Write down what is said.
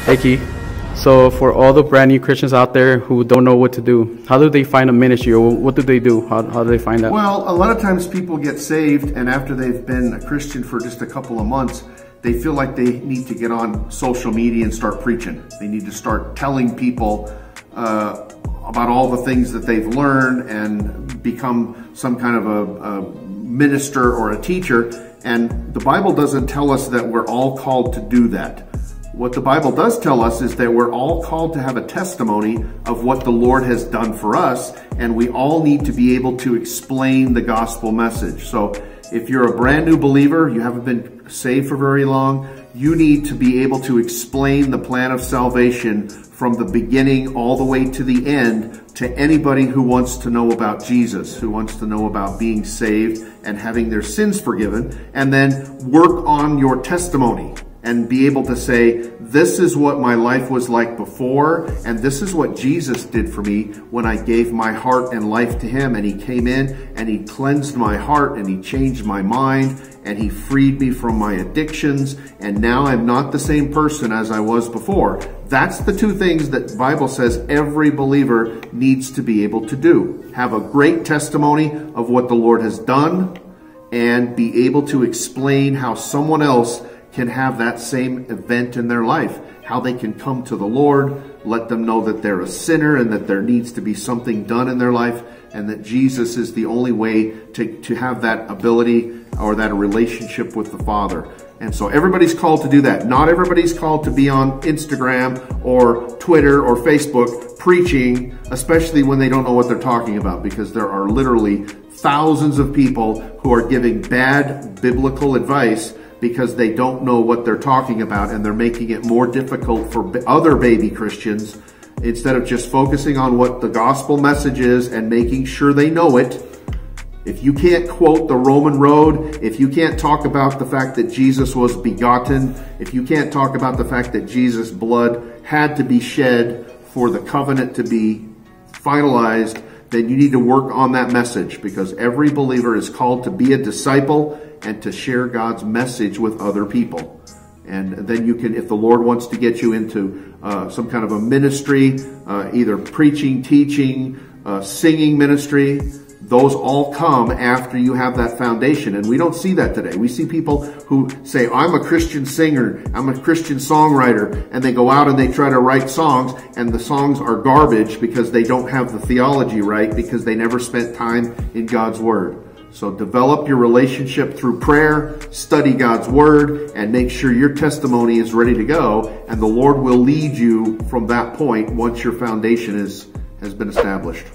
Hey Keith, so for all the brand new Christians out there who don't know what to do, how do they find a ministry, or what do they do? How do they find that? Well, a lot of times people get saved, and after they've been a Christian for just a couple of months, they feel like they need to get on social media and start preaching. They need to start telling people about all the things that they've learned and become some kind of a minister or a teacher. And the Bible doesn't tell us that we're all called to do that. What the Bible does tell us is that we're all called to have a testimony of what the Lord has done for us, and we all need to be able to explain the gospel message. So if you're a brand new believer, you haven't been saved for very long, you need to be able to explain the plan of salvation from the beginning all the way to the end to anybody who wants to know about Jesus, who wants to know about being saved and having their sins forgiven, and then work on your testimony and be able to say, this is what my life was like before, and this is what Jesus did for me when I gave my heart and life to Him, and He came in and He cleansed my heart and He changed my mind and He freed me from my addictions, and now I'm not the same person as I was before. That's the two things that the Bible says every believer needs to be able to do. Have a great testimony of what the Lord has done, and be able to explain how someone else can have that same event in their life, how they can come to the Lord, let them know that they're a sinner and that there needs to be something done in their life, and that Jesus is the only way to have that ability or that relationship with the Father. And so everybody's called to do that. Not everybody's called to be on Instagram or Twitter or Facebook preaching, especially when they don't know what they're talking about, because there are literally thousands of people who are giving bad biblical advice because they don't know what they're talking about, and they're making it more difficult for other baby Christians instead of just focusing on what the gospel message is and making sure they know it. If you can't quote the Roman road, if you can't talk about the fact that Jesus was begotten, if you can't talk about the fact that Jesus' blood had to be shed for the covenant to be finalized, then you need to work on that message, because every believer is called to be a disciple and to share God's message with other people. And then you can, if the Lord wants to get you into some kind of a ministry, either preaching, teaching, singing ministry, those all come after you have that foundation. And we don't see that today. We see people who say, I'm a Christian singer, I'm a Christian songwriter, and they go out and they try to write songs, and the songs are garbage because they don't have the theology right, because they never spent time in God's Word. So develop your relationship through prayer, study God's Word, and make sure your testimony is ready to go, and the Lord will lead you from that point once your foundation has been established.